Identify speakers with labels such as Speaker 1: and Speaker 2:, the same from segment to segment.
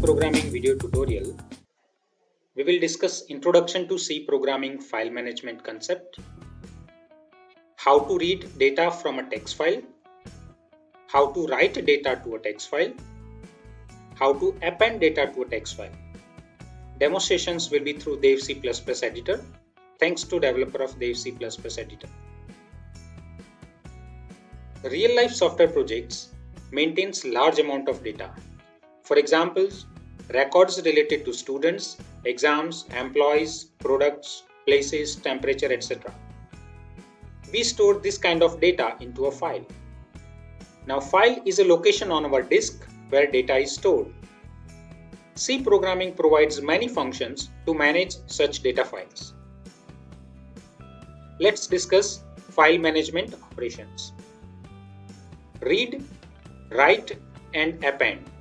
Speaker 1: programming video tutorial, we will discuss Introduction to C Programming File Management concept, how to read data from a text file, how to write data to a text file, how to append data to a text file. Demonstrations will be through Dev C++ editor, thanks to developer of Dev C++ editor. Real-life software projects maintains large amount of data. For example, records related to students, exams, employees, products, places, temperature, etc. We store this kind of data into a file. Now, file is a location on our disk where data is stored. C programming provides many functions to manage such data files. Let's discuss file management operations. Read, write, and append.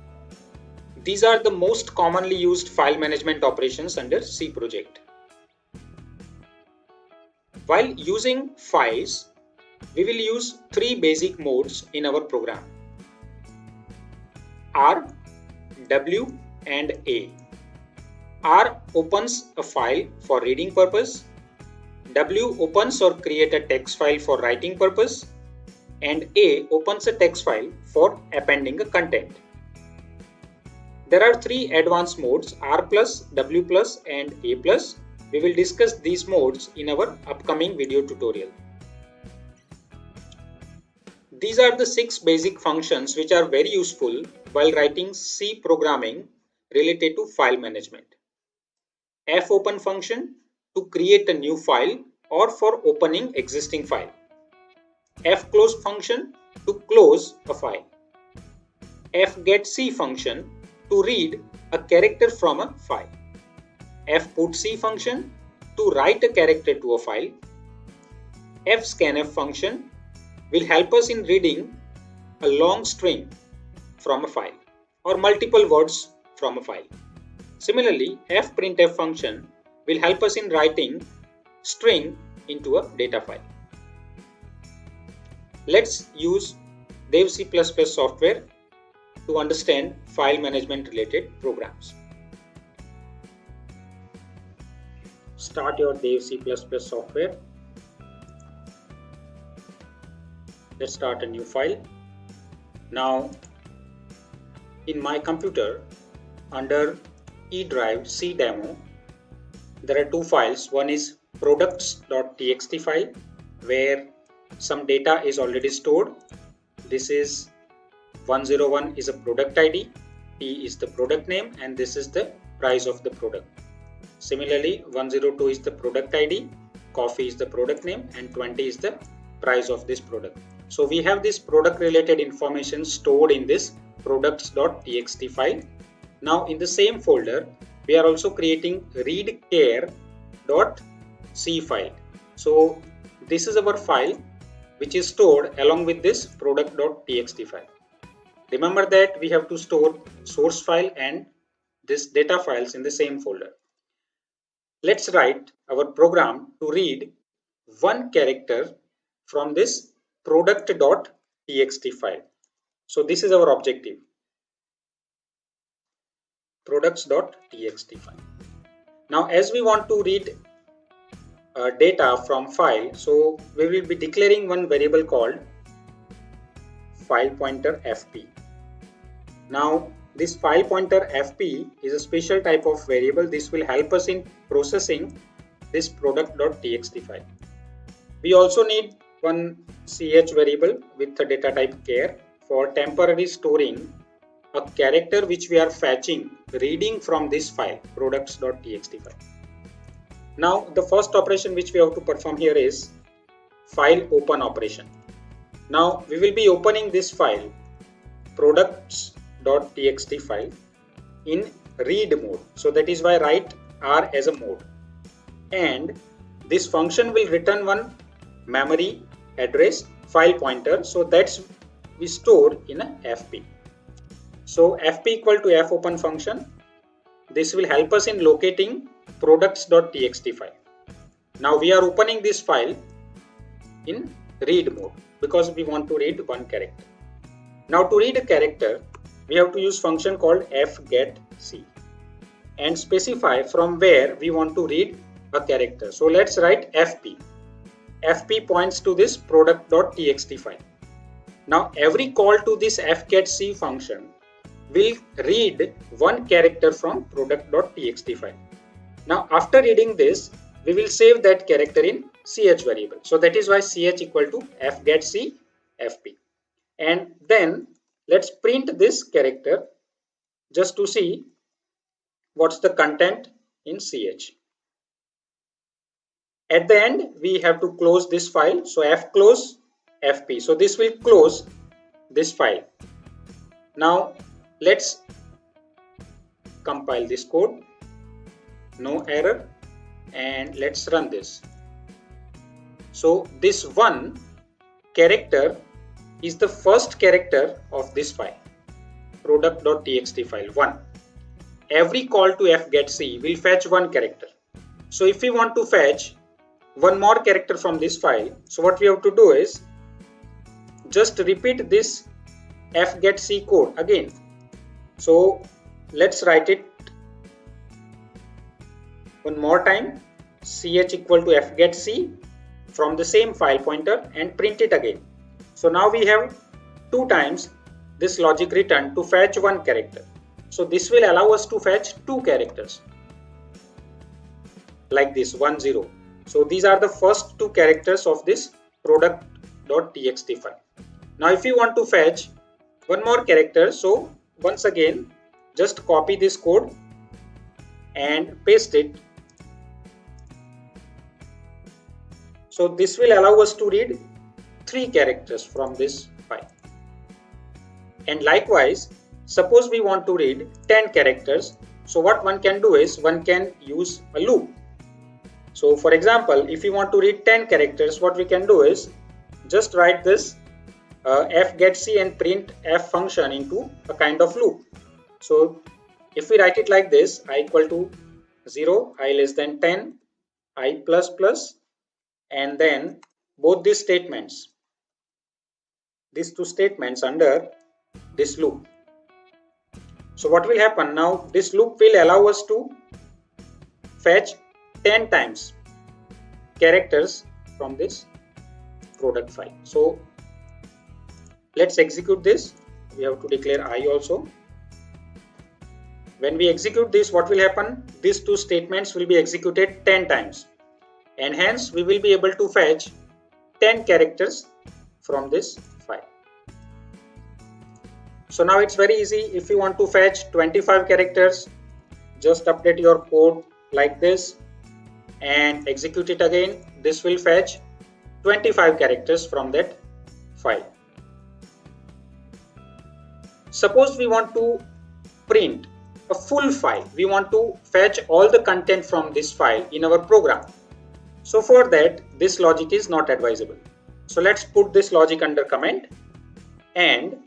Speaker 1: These are the most commonly used file management operations under C project. While using files, we will use three basic modes in our program: R, W, and A. R opens a file for reading purpose, W opens or create a text file for writing purpose, and A opens a text file for appending a content. There are three advanced modes: R+, W+, and A+. We will discuss these modes in our upcoming video tutorial. These are the 6 basic functions which are very useful while writing C programming related to file management. Fopen function to create a new file or for opening existing file. fclose function to close a file. fgetc function to read a character from a file. fputc function to write a character to a file. fscanf function will help us in reading a long string from a file or multiple words from a file. Similarly, fprintf function will help us in writing string into a data file. Let's use Dev C++ software to understand file management related programs. Start your Dev C++ software. Let's start a new file. Now, in my computer, under E drive C demo, there are two files. One is products.txt file where some data is already stored. This is 101 is a product ID, T is the product name, and this is the price of the product. Similarly, 102 is the product ID, coffee is the product name, and 20 is the price of this product. So we have this product related information stored in this products.txt file. Now in the same folder, we are also creating readcare.c file. So this is our file which is stored along with this product.txt file. Remember that we have to store source file and this data files in the same folder. Let's write our program to read one character from this product.txt file. So this is our objective, products.txt file. Now as we want to read data from file, so we will be declaring one variable called file pointer fp. Now this file pointer fp is a special type of variable. This will help us in processing this product.txt file. We also need one ch variable with the data type char for temporarily storing a character which we are fetching reading from this file products.txt file. Now the first operation which we have to perform here is file open operation. Now we will be opening this file products.txt file in read mode. So that is why write R as a mode, and this function will return one memory address file pointer, so that's we store in a fp. So fp equal to fopen function. This will help us in locating products.txt file. Now we are opening this file in read mode because we want to read one character. Now to read a character, we have to use function called fgetc and specify from where we want to read a character. So let's write fp. fp points to this product.txt file. Now every call to this fgetc function will read one character from product.txt file. Now after reading this, we will save that character in ch variable. So that is why ch equal to fgetc fp. And then let's print this character just to see what's the content in ch. At the end, we have to close this file. So fclose fp. So this will close this file. Now let's compile this code. No error. And let's run this. So this one character is the first character of this file, product.txt file 1. Every call to fgetc will fetch one character. So if we want to fetch one more character from this file, so what we have to do is just repeat this fgetc code again. So let's write it one more time. Ch equal to fgetc from the same file pointer and print it again. So now we have 2 times this logic returned to fetch one character. So this will allow us to fetch 2 characters like this 1 0. So these are the first 2 characters of this product.txt file. Now if you want to fetch one more character, so once again just copy this code and paste it. So this will allow us to read 3 characters from this file. And likewise, suppose we want to read 10 characters. So what one can do is one can use a loop. So for example, if we want to read 10 characters, what we can do is just write this fgetc and printf function into a kind of loop. So if we write it like this, I equal to 0, I less than 10, I plus plus, and then both these statements, these 2 statements under this loop. So what will happen now, this loop will allow us to fetch 10 times characters from this product file. So let's execute this. We have to declare I also. When we execute this, what will happen? These 2 statements will be executed 10 times. And hence we will be able to fetch 10 characters from this file. So now it's very easy. If you want to fetch 25 characters, just update your code like this and execute it again. This will fetch 25 characters from that file. Suppose we want to print a full file. We want to fetch all the content from this file in our program. So for that, this logic is not advisable. So let's put this logic under comment, and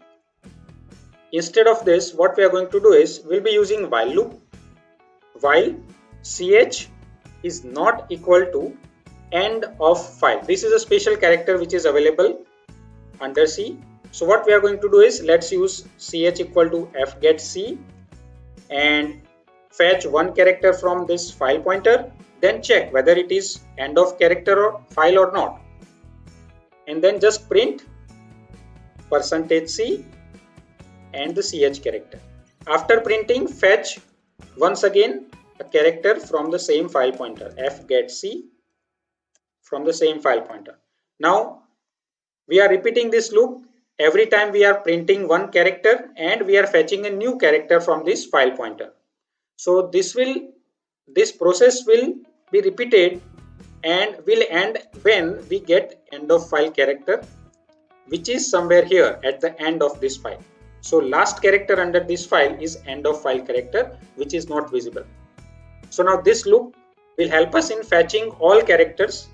Speaker 1: instead of this, what we are going to do is we'll be using while loop. While ch is not equal to end of file. This is a special character which is available under C. So what we are going to do is let's use ch equal to fgetc and fetch one character from this file pointer. Then check whether it is end of character or file or not, and then just print %c and the ch character. After printing, fetch once again a character from the same file pointer, fgetc from the same file pointer. Now we are repeating this loop. Every time we are printing one character and we are fetching a new character from this file pointer. So this process will be repeated and will end when we get end of file character, which is somewhere here at the end of this file. So last character under this file is end of file character, which is not visible. So now this loop will help us in fetching all characters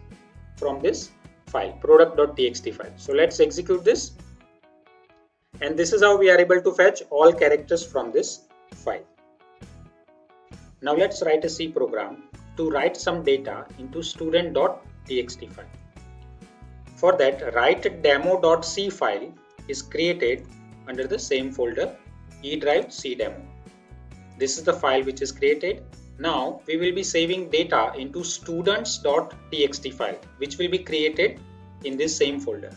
Speaker 1: from this file, product.txt file. So let's execute this, and this is how we are able to fetch all characters from this file. Now let's write a C program to write some data into student.txt file. For that, write demo.c file is created under the same folder eDrive cdemo. This is the file which is created. Now we will be saving data into students.txt file, which will be created in this same folder.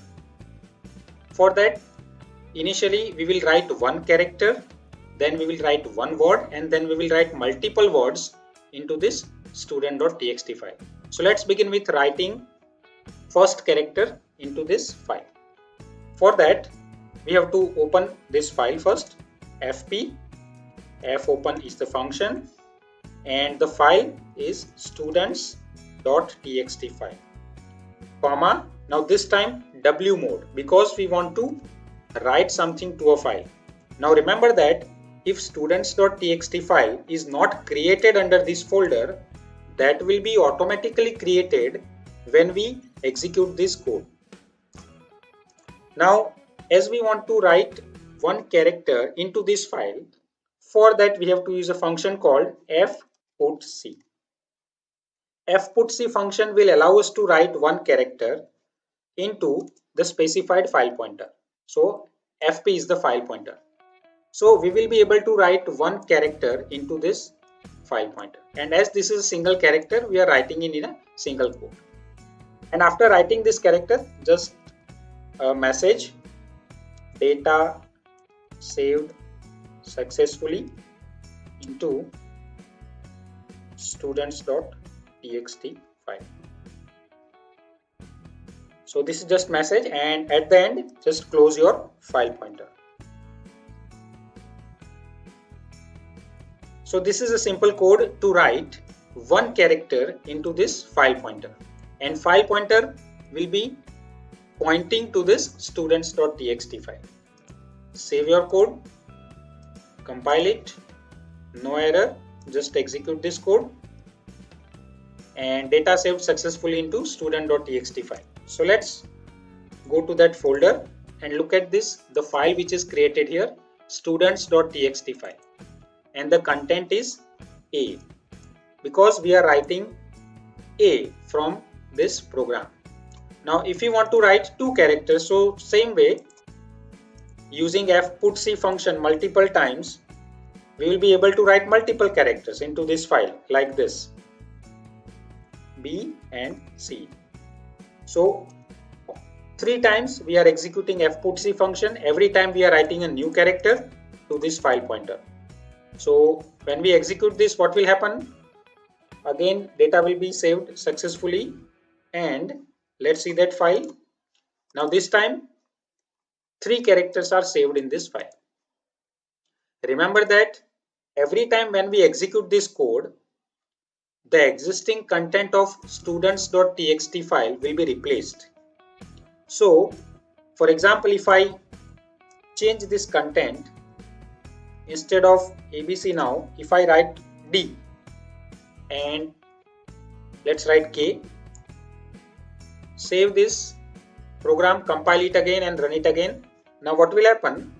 Speaker 1: For that, initially we will write one character, then we will write one word, and then we will write multiple words into this student.txt file. So let's begin with writing first character into this file. For that, we have to open this file first. fopen is the function, and the file is students.txt file, comma. Now this time W mode, because we want to write something to a file. Now remember that if students.txt file is not created under this folder, that will be automatically created when we execute this code. Now, as we want to write one character into this file, for that we have to use a function called fputc. fputc function will allow us to write one character into the specified file pointer. So fp is the file pointer. So we will be able to write one character into this file pointer. And as this is a single character, we are writing in a single quote. And after writing this character, just a message, data saved successfully into students.txt file. So this is just message, and at the end just close your file pointer. So this is a simple code to write one character into this file pointer, and file pointer will be pointing to this students.txt file. Save your code, compile it, no error, just execute this code, and data saved successfully into student.txt file. So let's go to that folder and look at this, the file which is created here, students.txt file, and the content is A, because we are writing A from this program. Now if you want to write two characters, so same way, using fputc function multiple times, we will be able to write multiple characters into this file like this, B and C. So 3 times we are executing fputc function. Every time we are writing a new character to this file pointer. So when we execute this, what will happen? Again, data will be saved successfully, and let's see that file. Now this time 3 characters are saved in this file. Remember that every time when we execute this code, the existing content of students.txt file will be replaced. So for example, if I change this content, instead of ABC now, if I write D, and let's write K, save this program, compile it again and run it again. Now what will happen?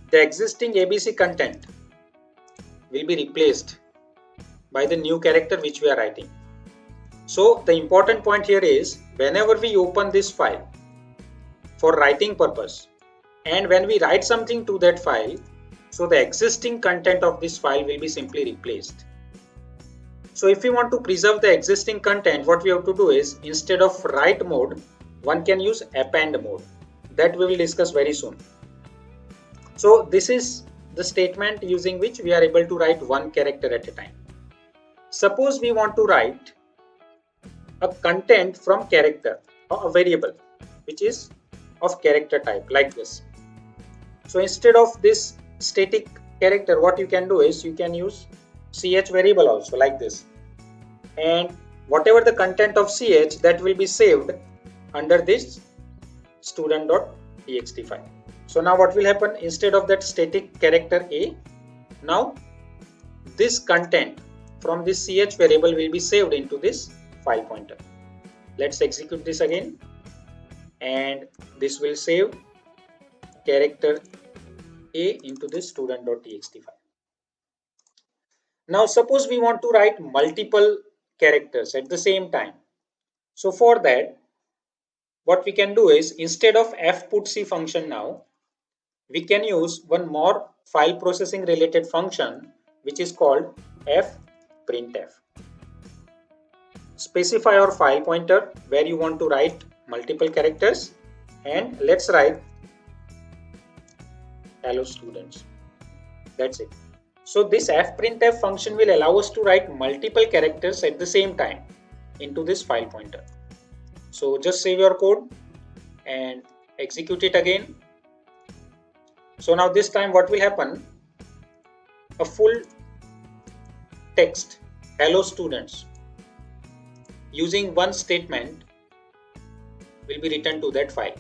Speaker 1: The existing ABC content will be replaced by the new character which we are writing. So the important point here is, whenever we open this file for writing purpose, and when we write something to that file, so the existing content of this file will be simply replaced. So if we want to preserve the existing content, what we have to do is, instead of write mode, one can use append mode. That we will discuss very soon. So this is the statement using which we are able to write one character at a time. Suppose we want to write a content from character, or a variable which is of character type, like this. So instead of this static character, what you can do is, you can use ch variable also, like this, and whatever the content of ch, that will be saved under this student.txt file. So now what will happen? Instead of that static character A, now this content from this ch variable will be saved into this file pointer. Let's execute this again, and this will save character A into this student.txt file. Now suppose we want to write multiple characters at the same time. So for that, what we can do is, instead of fputc function now, we can use one more file processing related function which is called fprintf. Specify your file pointer where you want to write multiple characters, and let's write hello students. That's it. So this fprintf function will allow us to write multiple characters at the same time into this file pointer. So just save your code and execute it again. So now this time what will happen? A full text hello students using one statement will be returned to that file,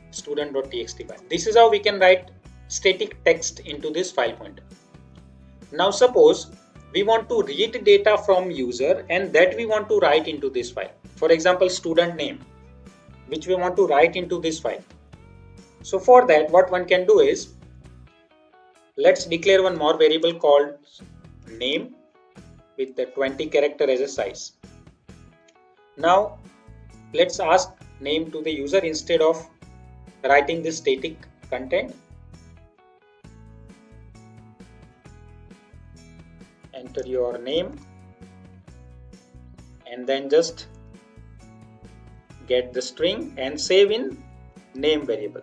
Speaker 1: student.txt file. This is how we can write static text into this file pointer. Now suppose we want to read data from user and that we want to write into this file. For example, student name, which we want to write into this file. So for that, what one can do is, let's declare one more variable called name with the 20 character as a size. Now let's ask name to the user instead of writing this static content. Enter your name and then just get the string and save in name variable.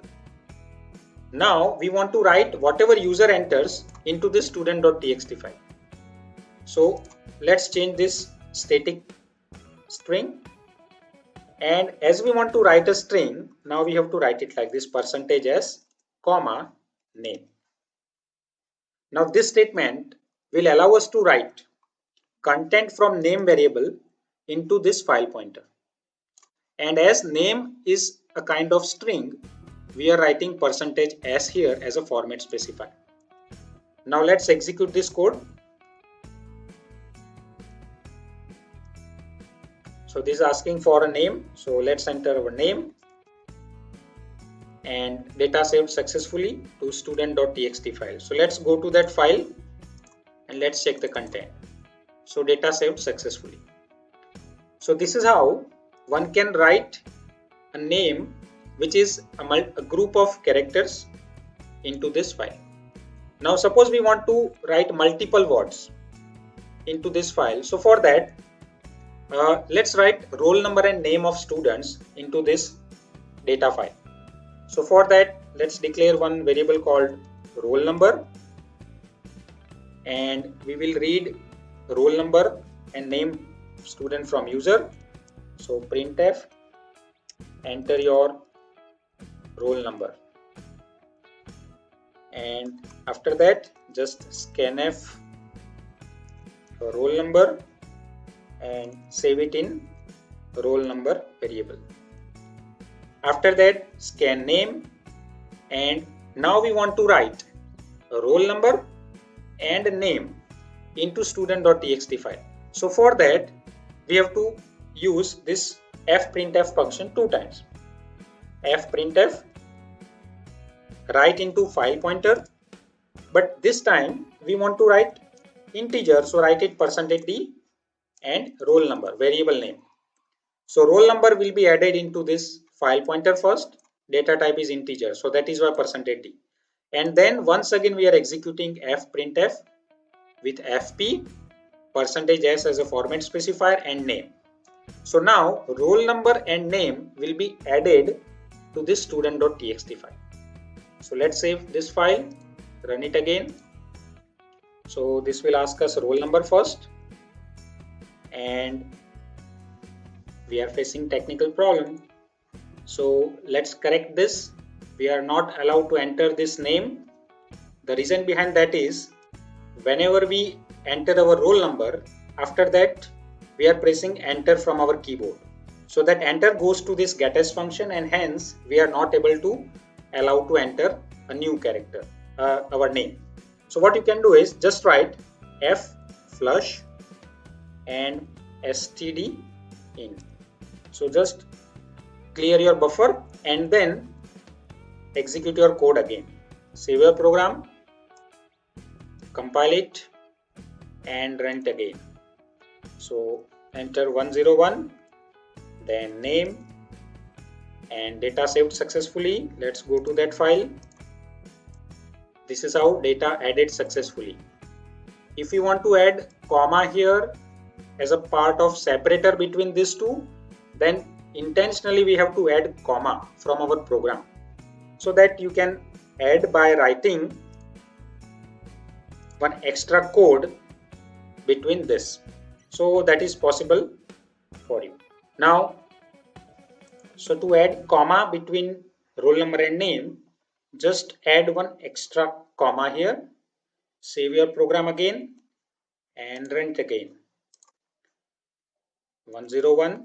Speaker 1: Now we want to write whatever user enters into this student.txt file. So let's change this static string, and as we want to write a string, now we have to write it like this, %s, comma, name. Now this statement will allow us to write content from name variable into this file pointer. And as name is a kind of string, we are writing %s here as a format specifier. Now let's execute this code. So this is asking for a name. So let's enter our name, and data saved successfully to student.txt file. So let's go to that file and let's check the content. So data saved successfully. So this is how one can write a name which is a group of characters into this file. Now suppose we want to write multiple words into this file. So for that, let's write roll number and name of students into this data file. So for that, let's declare one variable called roll number, and we will read roll number and name student from user. So printf, enter your roll number, and after that just scanf roll number and save it in roll number variable. After that, scan name, and now we want to write a roll number and a name into student.txt file. So for that, we have to use this fprintf function 2 times. Fprintf, write into file pointer, but this time we want to write integer, so write it %d and roll number variable name. So roll number will be added into this file pointer first, data type is integer, so that is why %d, and then once again we are executing fprintf with fp, %s as a format specifier and name. So now roll number and name will be added to this student.txt file. So let's save this file, run it again. So this will ask us roll number first, and we are facing technical problem. So let's correct this. We are not allowed to enter this name. The reason behind that is, whenever we enter our roll number, after that we are pressing enter from our keyboard. So that enter goes to this getS function, and hence we are not able to allow to enter a new character, our name. So what you can do is just write flush and std in. So just clear your buffer and then execute your code again. Save your program, compile it and run it again. So enter 101, then name, and data saved successfully. Let's go to that file This is how data added successfully. If you want to add comma here as a part of separator between these two, then intentionally we have to add comma from our program, so that you can add by writing one extra code between this. So that is possible for you. Now, so to add comma between roll number and name, just add one extra comma here, save your program again and run it again. 101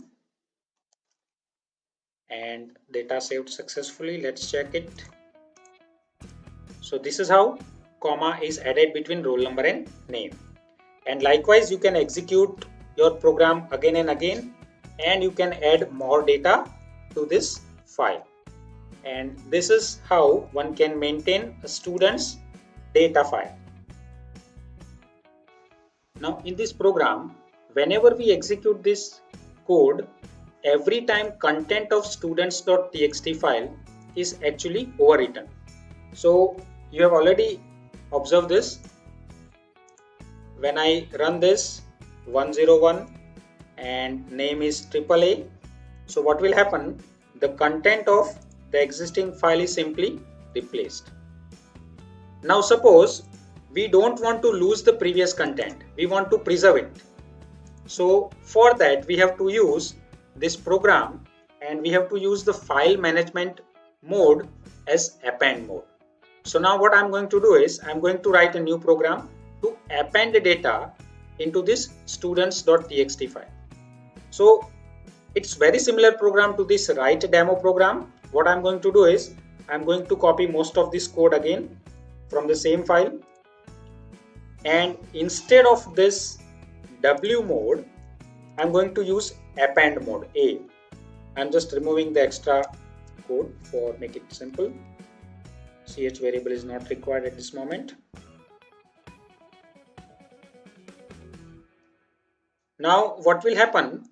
Speaker 1: and data saved successfully. Let's check it. So this is how comma is added between roll number and name. And likewise, you can execute your program again and again, and you can add more data to this file. And this is how one can maintain a student's data file. Now in this program, whenever we execute this code, every time content of students.txt file is actually overwritten. So you have already observed this. When I run this 101 and name is AAA, so what will happen? The content of the existing file is simply replaced. Now suppose we don't want to lose the previous content, we want to preserve it. So for that we have to use this program, and we have to use the file management mode as append mode. So now what I'm going to do is I'm going to write a new program to append the data into this students.txt file. So it's very similar program to this write demo program. What I'm going to do is I'm going to copy most of this code again from the same file, and instead of this W mode, I'm going to use append mode A. I'm just removing the extra code for make it simple. Ch variable is not required at this moment. Now what will happen?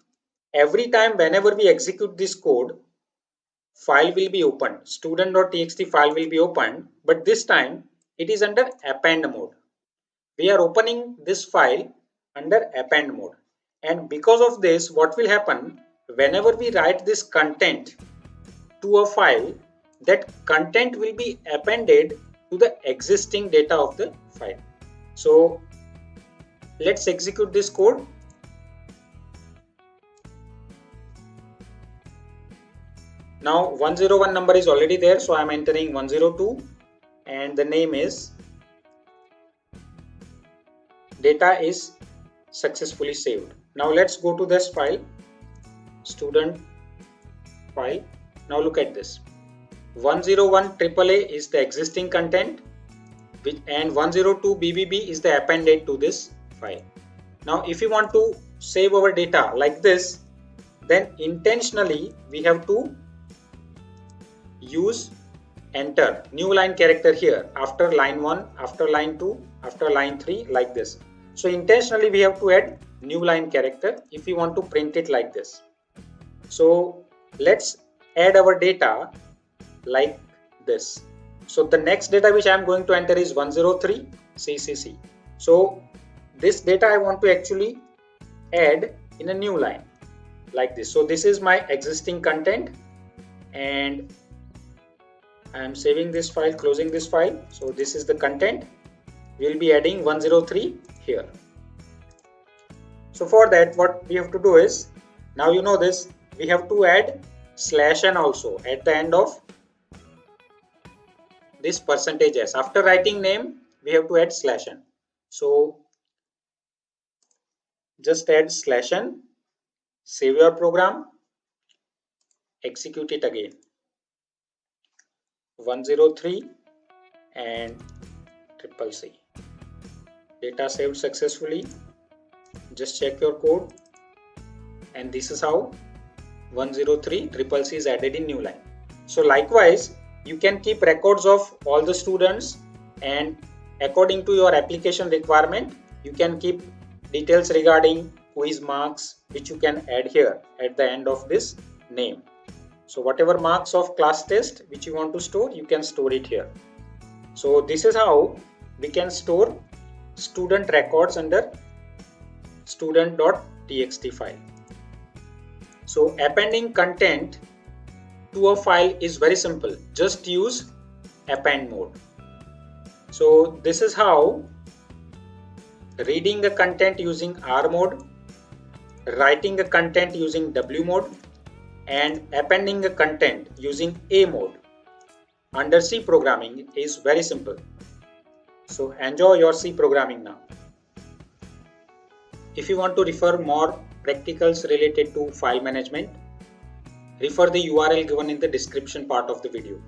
Speaker 1: Every time whenever we execute this code, file will be opened. Student.txt file will be opened, but this time it is under append mode. We are opening this file under append mode, and because of this, what will happen? Whenever we write this content to a file, that content will be appended to the existing data of the file. So let's execute this code. Now 101 number is already there, so I am entering 102 and the name is data is successfully saved. Now let's go to this file, student file. Now look at this. 101 AAA is the existing content, and 102 BBB is the appended to this file. Now if you want to save our data like this, then intentionally we have to use enter new line character here after line 1, after line 2, after line 3, like this. So intentionally we have to add new line character if we want to print it like this. So let's add our data like this. So the next data which I am going to enter is 103 CCC. So this data I want to actually add in a new line like this. So this is my existing content, and I am saving this file, closing this file. So this is the content. We will be adding 103 here. So for that, what we have to do is, now you know this, we have to add /n also at the end of this %s. After writing name, we have to add /n. So just add /n, save your program, execute it again. 103 and CCC. Data saved successfully. Just check your code, and this is how 103 CCC is added in new line. So likewise, you can keep records of all the students, and according to your application requirement, you can keep details regarding quiz marks, which you can add here at the end of this name. So whatever marks of class test which you want to store, you can store it here. So this is how we can store student records under student.txt file. So appending content to a file is very simple. Just use append mode. So this is how reading a content using R mode, writing a content using W mode, and appending a content using A mode under C programming is very simple. So enjoy your C programming now. If you want to refer more practicals related to file management, refer the URL given in the description part of the video.